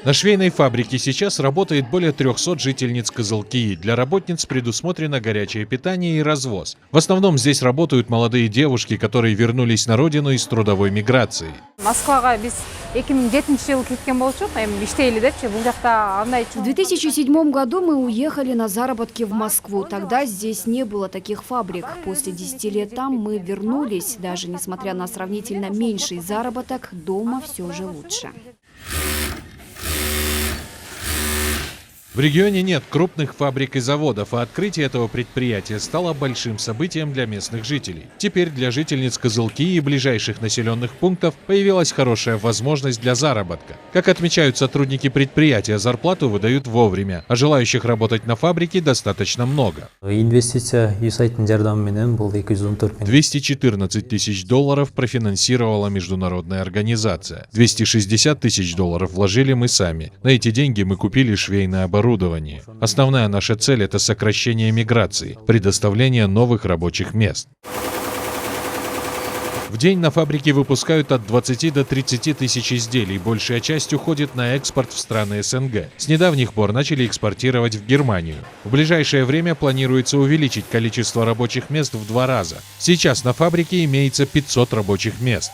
На швейной фабрике сейчас работает более 300 жительниц Кызылкии. Для работниц предусмотрено горячее питание и развоз. В основном здесь работают молодые девушки, которые вернулись на родину из трудовой миграции. В 2007 году мы уехали на заработки в Москву. Тогда здесь не было таких фабрик. После 10 лет там мы вернулись. Даже несмотря на сравнительно меньший заработок, дома все же лучше. В регионе нет крупных фабрик и заводов, а открытие этого предприятия стало большим событием для местных жителей. Теперь для жительниц Кызылкии и ближайших населенных пунктов появилась хорошая возможность для заработка. Как отмечают сотрудники предприятия, зарплату выдают вовремя, а желающих работать на фабрике достаточно много. 214 тысяч долларов профинансировала международная организация. 260 тысяч долларов вложили мы сами. На эти деньги мы купили швейное оборудование. Основная наша цель – это сокращение миграции, предоставление новых рабочих мест. В день на фабрике выпускают от 20 до 30 тысяч изделий, большая часть уходит на экспорт в страны СНГ. С недавних пор начали экспортировать в Германию. В ближайшее время планируется увеличить количество рабочих мест в 2 раза. Сейчас на фабрике имеется 500 рабочих мест.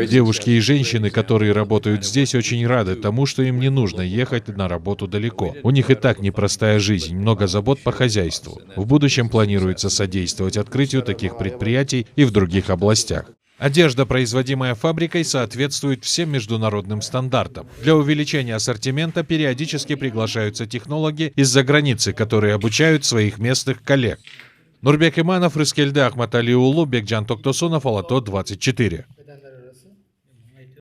Девушки и женщины, которые работают здесь, очень рады тому, что им не нужно ехать на работу далеко. У них и так непростая жизнь, много забот по хозяйству. В будущем планируется содействовать открытию таких предприятий и в других областях. Одежда, производимая фабрикой, соответствует всем международным стандартам. Для увеличения ассортимента периодически приглашаются технологи из-за границы, которые обучают своих местных коллег. Нурбек Иманов, Рыскельде Ахматалиулу, Бекджан Токтосунов, Алато 24.